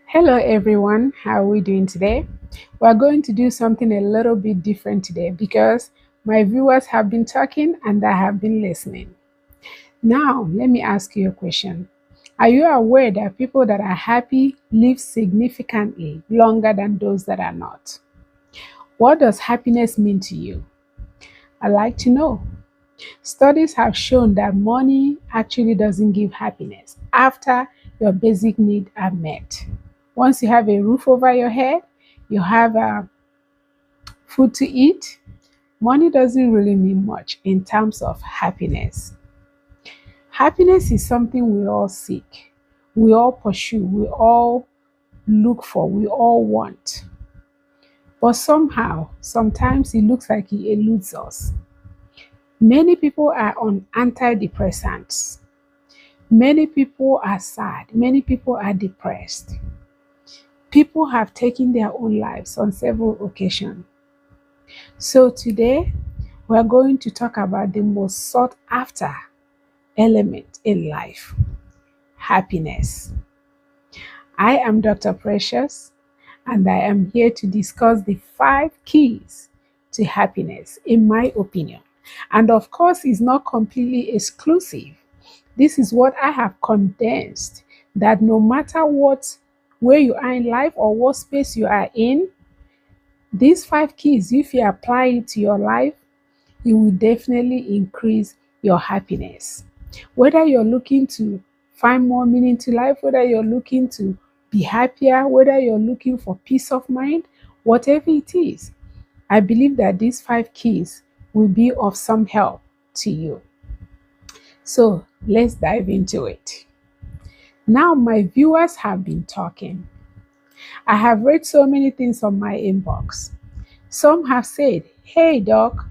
Hello everyone, how are we doing today? We're going to do something a little bit different today because my viewers have been talking and I have been listening. Now, let me ask you a question. Are you aware that people that are happy live significantly longer than those that are not? What does happiness mean to you? I'd like to know. Studies have shown that money actually doesn't give happiness after your basic needs are met. Once you have a roof over your head, you have food to eat, money doesn't really mean much in terms of happiness. Happiness is something we all seek, we all pursue, we all look for, we all want. But somehow, sometimes it looks like it eludes us. Many people are on antidepressants. Many people are sad. Many people are depressed. People have taken their own lives on several occasions. So today, we're going to talk about the most sought after element in life, happiness. I am Dr. Precious, and I am here to discuss the 5 keys to happiness, in my opinion. And of course, it's not completely exclusive. This is what I have condensed, that no matter what, where you are in life or what space you are in, these 5 keys, if you apply it to your life, it will definitely increase your happiness. Whether you're looking to find more meaning to life, whether you're looking to be happier, whether you're looking for peace of mind, whatever it is, I believe that these 5 keys will be of some help to you. So let's dive into it. Now, my viewers have been talking. I have read so many things on my inbox. Some have said, "Hey, doc,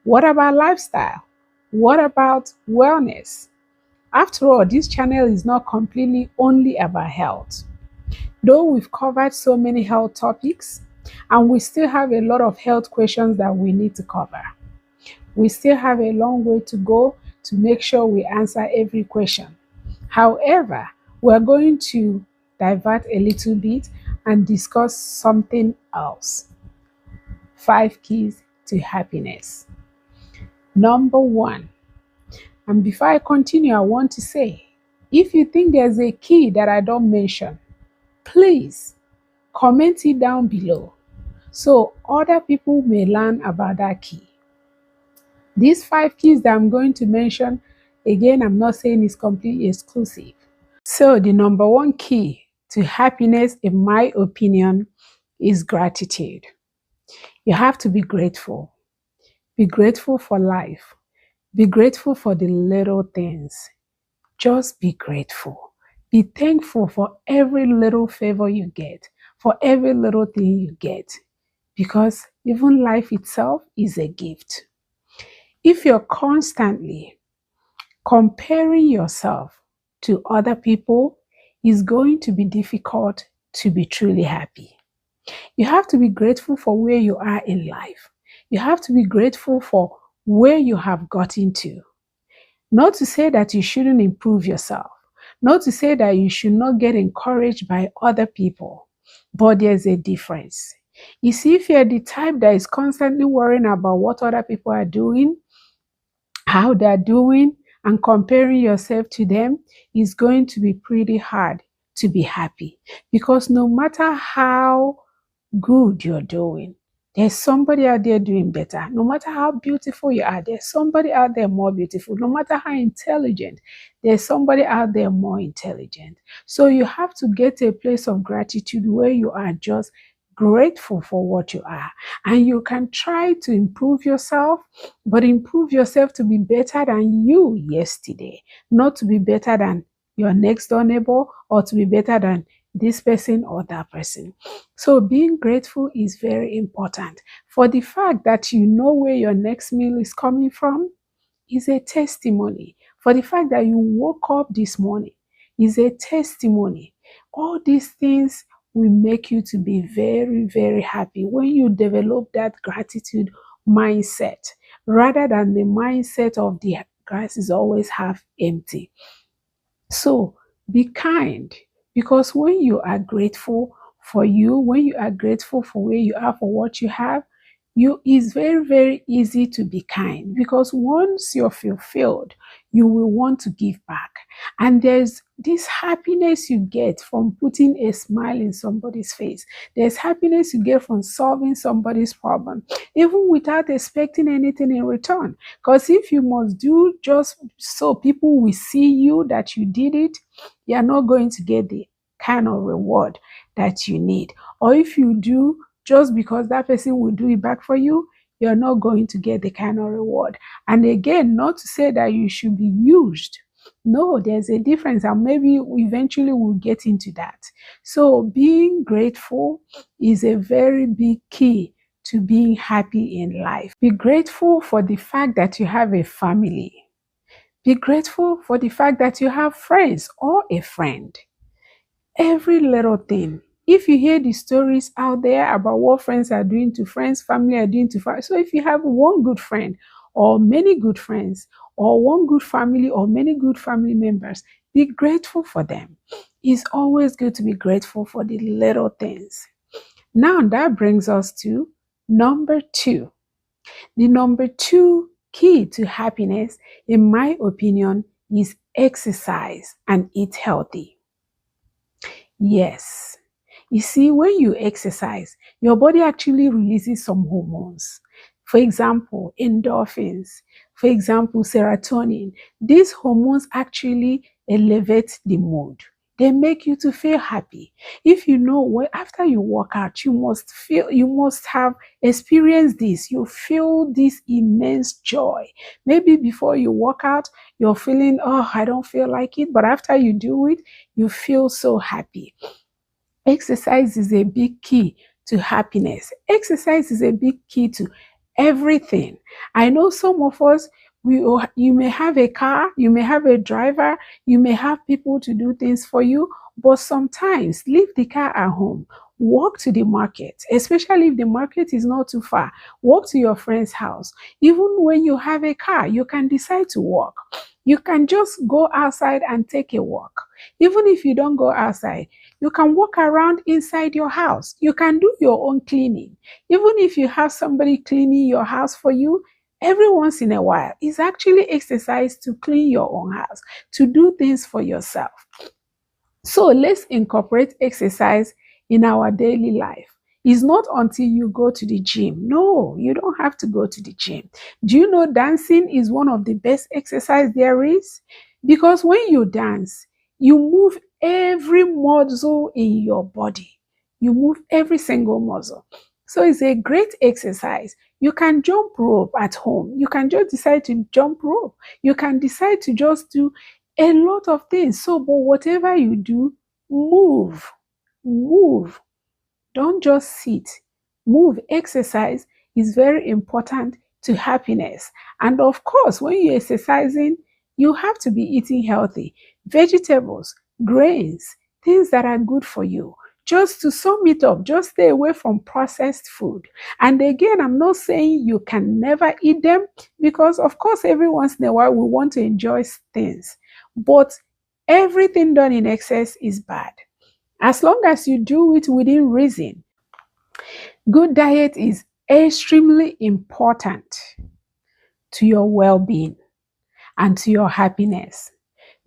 what about lifestyle? What about wellness?" After all, this channel is not completely only about health. Though we've covered so many health topics, and we still have a lot of health questions that we need to cover. We still have a long way to go to make sure we answer every question. However, we're going to divert a little bit and discuss something else. 5 keys to happiness. Number one, and before I continue, I want to say, if you think there's a key that I don't mention, please comment it down below so other people may learn about that key. These 5 keys that I'm going to mention, again, I'm not saying it's completely exclusive. So, the number one key to happiness, in my opinion, is gratitude. You have to be grateful. Be grateful for life. Be grateful for the little things. Just be grateful. Be thankful for every little favor you get, for every little thing you get, because even life itself is a gift. If you're constantly comparing yourself to other people, it's going to be difficult to be truly happy. You have to be grateful for where you are in life. You have to be grateful for where you have gotten to. Not to say that you shouldn't improve yourself, not to say that you should not get encouraged by other people, but there's a difference. You see, if you're the type that is constantly worrying about what other people are doing, how they're doing, and comparing yourself to them, is going to be pretty hard to be happy. Because no matter how good you're doing, there's somebody out there doing better. No matter how beautiful you are, there's somebody out there more beautiful. No matter how intelligent, there's somebody out there more intelligent. So you have to get to a place of gratitude where you are just grateful for what you are. And you can try to improve yourself, but improve yourself to be better than you yesterday, not to be better than your next door neighbor or to be better than this person or that person. So being grateful is very important. For the fact that you know where your next meal is coming from is a testimony. For the fact that you woke up this morning is a testimony. All these things will make you to be very, very happy when you develop that gratitude mindset rather than the mindset of the grass is always half empty. So be kind, Because when you are grateful for you, when you are grateful for where you are, for what you have, you it's very, very easy to be kind, because once you're fulfilled, you will want to give back. And there's this happiness you get from putting a smile in somebody's face. There's happiness you get from solving somebody's problem, even without expecting anything in return. Because if you must do just so people will see you that you did it, you're not going to get the kind of reward that you need. Or if you do just because that person will do it back for you, you're not going to get the kind of reward. And again, not to say that you should be used. No, there's a difference, and maybe eventually we'll get into that. So, being grateful is a very big key to being happy in life. Be grateful for the fact that you have a family. Be grateful for the fact that you have friends or a friend. Every little thing. If you hear the stories out there about what friends are doing to friends, family are doing to family. So if you have one good friend or many good friends or one good family or many good family members, be grateful for them. It's always good to be grateful for the little things. Now that brings us to number two. The number two key to happiness, in my opinion, is exercise and eat healthy. Yes. You see, when you exercise, your body actually releases some hormones. For example, endorphins. For example, serotonin. These hormones actually elevate the mood. They make you to feel happy. If you know what after you work out, you must have experienced this. You feel this immense joy. Maybe before you work out, you're feeling, oh, I don't feel like it. But after you do it, you feel so happy. Exercise is a big key to happiness. Exercise is a big key to everything. I know some of us, you may have a car, you may have a driver, you may have people to do things for you, but sometimes leave the car at home. Walk to the market, especially if the market is not too far. Walk to your friend's house. Even when you have a car, you can decide to walk. You can just go outside and take a walk. Even if you don't go outside, you can walk around inside your house. You can do your own cleaning. Even if you have somebody cleaning your house for you, every once in a while, it's actually exercise to clean your own house, to do things for yourself. So let's incorporate exercise in our daily life. It's not until you go to the gym. No, you don't have to go to the gym. Do you know dancing is one of the best exercise there is? Because when you dance, you move every muscle in your body. You move every single muscle. So it's a great exercise. You can jump rope at home. You can just decide to jump rope. You can decide to just do a lot of things. So, but whatever you do, move, move. Don't just sit. Move. Exercise is very important to happiness. And of course, when you're exercising, you have to be eating healthy. Vegetables, grains, things that are good for you. Just to sum it up, just stay away from processed food. And again, I'm not saying you can never eat them, because of course, every once in a while we want to enjoy things. But everything done in excess is bad. As long as you do it within reason. Good diet is extremely important to your well-being and to your happiness.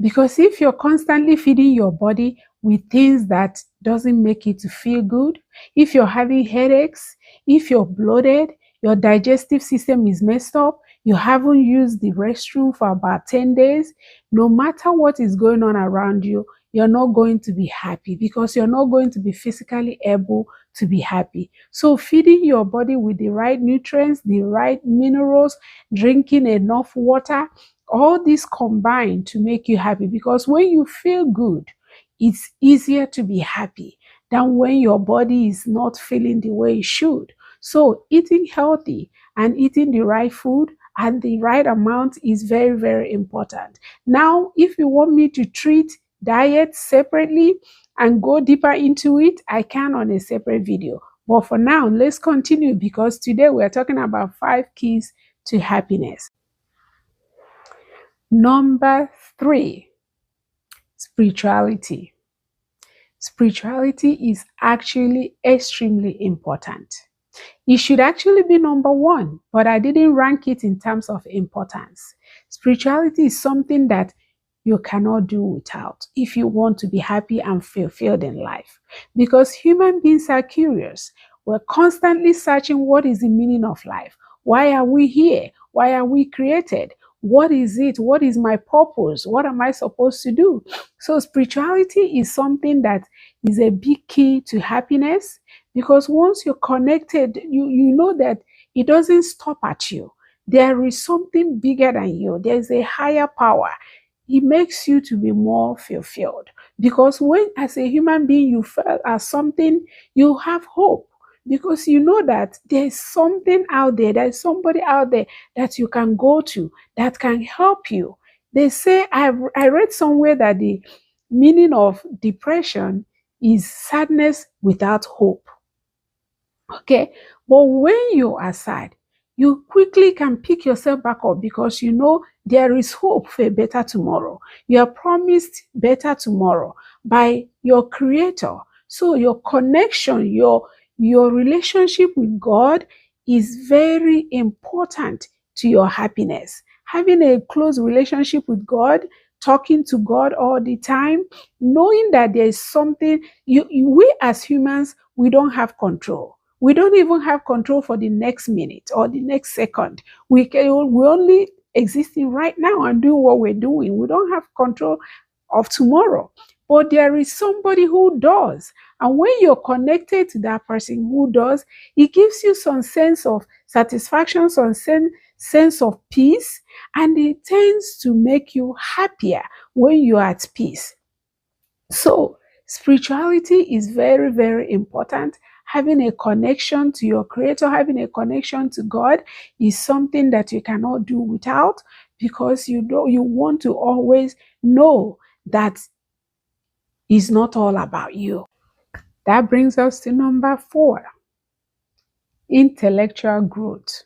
Because if you're constantly feeding your body with things that doesn't make it to feel good, if you're having headaches, if you're bloated, your digestive system is messed up, you haven't used the restroom for about 10 days, no matter what is going on around you, you're not going to be happy, because you're not going to be physically able to be happy. So feeding your body with the right nutrients, the right minerals, drinking enough water, all these combine to make you happy, because when you feel good, it's easier to be happy than when your body is not feeling the way it should. So eating healthy and eating the right food at the right amount is very, very important. Now, if you want me to treat diet separately and go deeper into it, I can on a separate video. But for now, let's continue, because today we're talking about 5 keys to happiness. Number 3, spirituality. Spirituality is actually extremely important. It should actually be number one, but I didn't rank it in terms of importance. Spirituality is something that you cannot do without if you want to be happy and fulfilled in life. Because human beings are curious. We're constantly searching what is the meaning of life. Why are we here? Why are we created? What is it? What is my purpose? What am I supposed to do? So, spirituality is something that is a big key to happiness, because once you're connected, you know that it doesn't stop at you. There is something bigger than you. There's a higher power. It makes you to be more fulfilled, because when as a human being you feel as something, you have hope, because you know that there's something out there, there's somebody out there that you can go to that can help you. They say, I read somewhere that the meaning of depression is sadness without hope. Okay. But when you are sad, you quickly can pick yourself back up, because you know there is hope for a better tomorrow. You are promised better tomorrow by your creator. So your connection, your relationship with God is very important to your happiness. Having a close relationship with God, talking to God all the time, knowing that there is something we as humans, we don't have control. We don't even have control for the next minute or the next second. We only existing right now and doing what we're doing. We don't have control of tomorrow. But there is somebody who does. And when you're connected to that person who does, it gives you some sense of satisfaction, some sense of peace, and it tends to make you happier when you're at peace. So, spirituality is very, very important. Having a connection to your creator, having a connection to God is something that you cannot do without, because you want to always know that it's not all about you. That brings us to number 4, intellectual growth.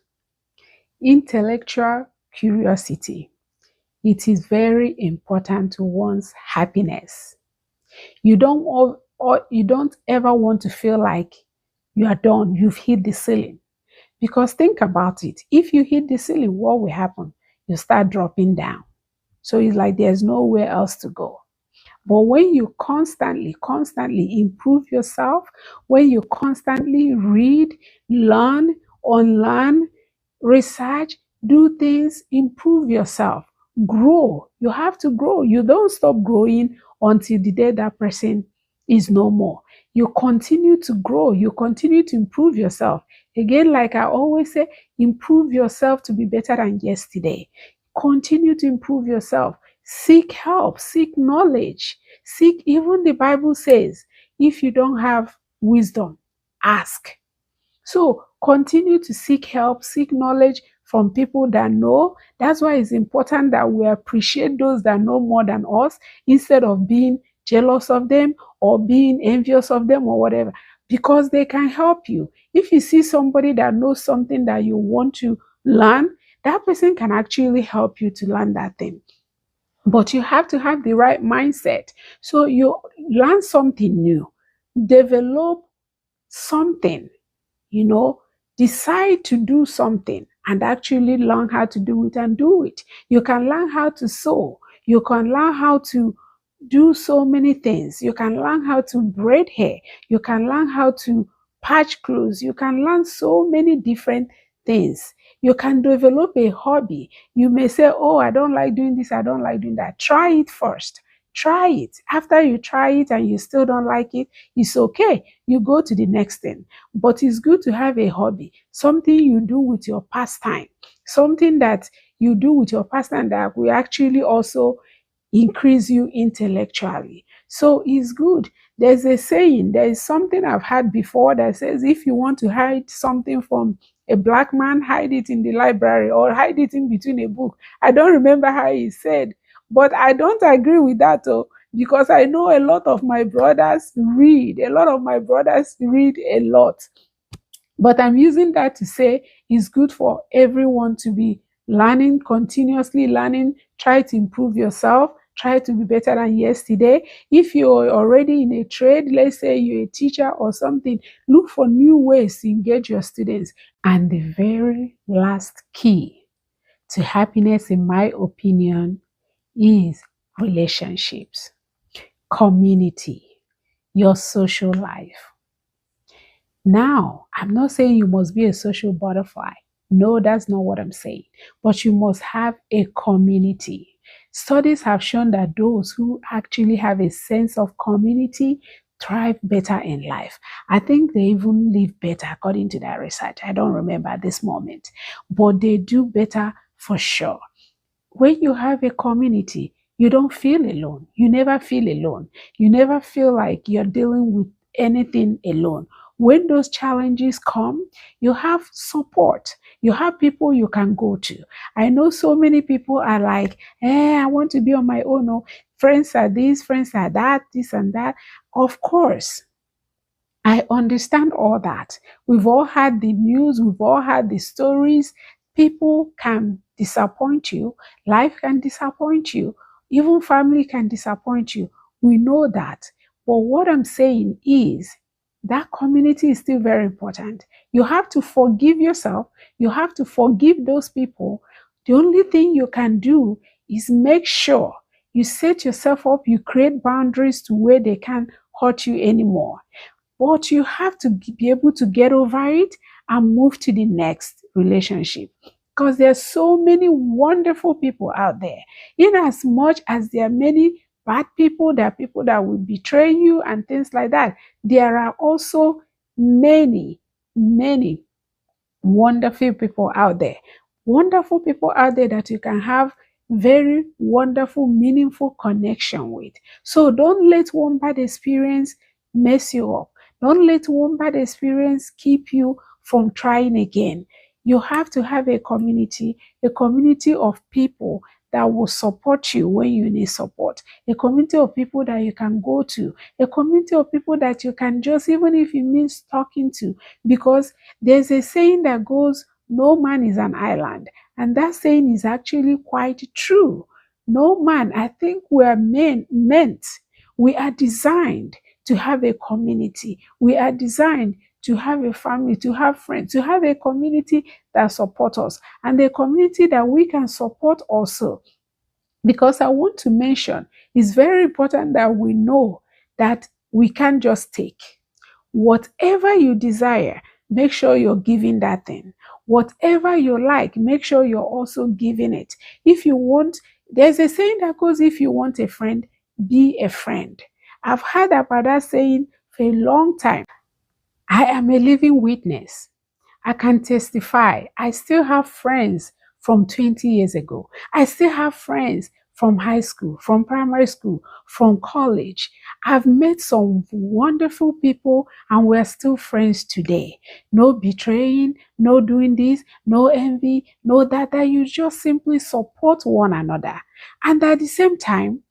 Intellectual curiosity. It is very important to one's happiness. You don't ever want to feel like you are done, you've hit the ceiling. Because think about it. If you hit the ceiling, what will happen? You start dropping down. So it's like there's nowhere else to go. But when you constantly improve yourself, when you constantly read, learn, unlearn, research, do things, improve yourself, grow. You have to grow. You don't stop growing until the day that person is no more. You continue to grow. You continue to improve yourself. Again, like I always say, improve yourself to be better than yesterday. Continue to improve yourself. Seek help, seek knowledge, seek, even the Bible says, if you don't have wisdom, ask. So continue to seek help, seek knowledge from people that know. That's why it's important that we appreciate those that know more than us, instead of being jealous of them or being envious of them or whatever, because they can help you. If you see somebody that knows something that you want to learn, that person can actually help you to learn that thing. But you have to have the right mindset. So you learn something new, develop something, you know, decide to do something and actually learn how to do it and do it. You can learn how to sew. You can learn how to do so many things. You can learn how to braid hair. You can learn how to patch clothes. You can learn so many different things. You can develop a hobby. You may say, oh, I don't like doing this, I don't like doing that. Try it first. Try it. After you try it and you still don't like it, it's okay. You go to the next thing. But it's good to have a hobby, something you do with your pastime, something that you do with your pastime that will actually also increase you intellectually. So it's good. There's a saying, there is something I've had before that says, if you want to hide something from a black man, hide it in the library or hide it in between a book. I don't remember how he said, but I don't agree with that though, because I know a lot of my brothers read. A lot of my brothers read a lot. But I'm using that to say it's good for everyone to be learning, continuously learning, try to improve yourself, try to be better than yesterday. If you're already in a trade, let's say you're a teacher or something, look for new ways to engage your students. And the very last key to happiness, in my opinion, is relationships, community, your social life. Now, I'm not saying you must be a social butterfly. No, that's not what I'm saying. But you must have a community. Studies have shown that those who actually have a sense of community thrive better in life. I think they even live better according to that research. I don't remember at this moment, but they do better for sure. When you have a community, you don't feel alone. You never feel alone. You never feel like you're dealing with anything alone. When those challenges come, you have support. You have people you can go to. I know so many people are like, I want to be on my own. No, friends are this, friends are that, this and that. Of course, I understand all that. We've all had the news, we've all had the stories. People can disappoint you, life can disappoint you, even family can disappoint you. We know that. But what I'm saying is that community is still very important. You have to forgive yourself, you have to forgive those people. The only thing you can do is make sure you set yourself up, you create boundaries to where they can't hurt you anymore. But you have to be able to get over it and move to the next relationship. Because there's so many wonderful people out there. In as much as there are many bad people, there are people that will betray you and things like that. There are also many, many wonderful people out there. Wonderful people out there that you can have very wonderful, meaningful connection with. So don't let one bad experience mess you up. Don't let one bad experience keep you from trying again. You have to have a community of people that will support you when you need support, a community of people that you can go to, a community of people that you can just, even if it means talking to, because there's a saying that goes, no man is an island. And that saying is actually quite true. No man, I think we are meant, we are designed to have a community. We are designed to have a family, to have friends, to have a community that supports us, and a community that we can support also. Because I want to mention, it's very important that we know that we can't just take. Whatever you desire, make sure you're giving that thing. Whatever you like, make sure you're also giving it. If you want, there's a saying that goes, if you want a friend, be a friend. I've heard about that saying for a long time. I am a living witness. I can testify. I still have friends from 20 years ago. I still have friends from high school, from primary school, from college. I've met some wonderful people and we're still friends today. No betraying, no doing this, no envy, no that you just simply support one another. And at the same time,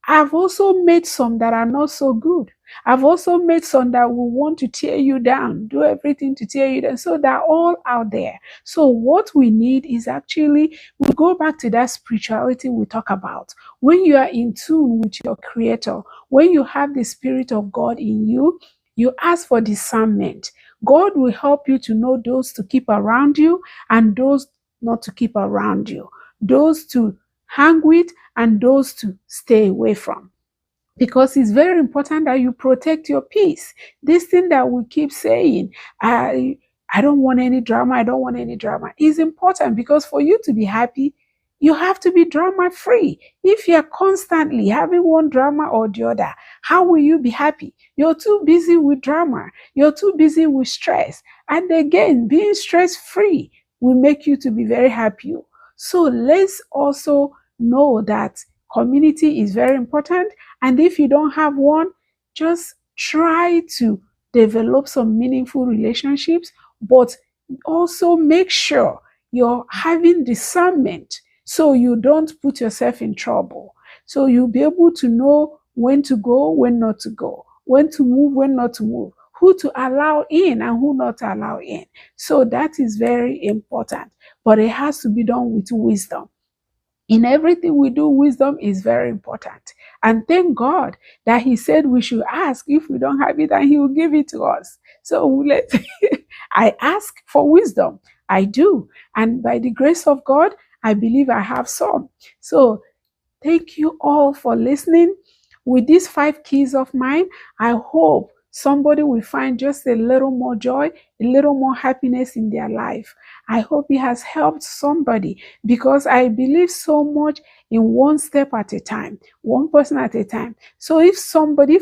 I've also met some that are not so good. I've also met some that will want to tear you down, do everything to tear you down. So they're all out there. So what we need is actually, we go back to that spirituality we talk about. When you are in tune with your creator, when you have the spirit of God in you, you ask for discernment. God will help you to know those to keep around you and those not to keep around you, those to hang with and those to stay away from, because it's very important that you protect your peace. This thing that we keep saying, I don't want any drama, I don't want any drama, is important, because for you to be happy, you have to be drama free. If you're constantly having one drama or the other, how will you be happy? You're too busy with drama, you're too busy with stress. And again, being stress free will make you to be very happy. So let's also know that community is very important. And if you don't have one, just try to develop some meaningful relationships, but also make sure you're having discernment so you don't put yourself in trouble. So you'll be able to know when to go, when not to go, when to move, when not to move, who to allow in and who not to allow in. So that is very important, but it has to be done with wisdom. In everything we do, wisdom is very important. And thank God that He said we should ask if we don't have it, and He will give it to us. So let I ask for wisdom. I do. And by the grace of God, I believe I have some. So thank you all for listening. With these 5 keys of mine, I hope somebody will find just a little more joy, a little more happiness in their life. I hope it has helped somebody, because I believe so much in one step at a time, one person at a time. So if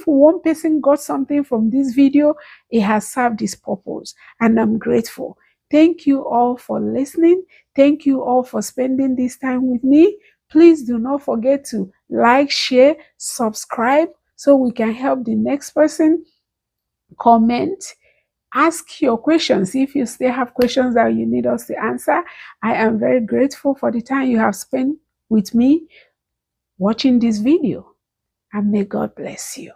one person got something from this video, it has served its purpose, and I'm grateful. Thank you all for listening. Thank you all for spending this time with me. Please do not forget to like, share, subscribe so we can help the next person. Comment, ask your questions if you still have questions that you need us to answer. I am very grateful for the time you have spent with me watching this video, and may God bless you.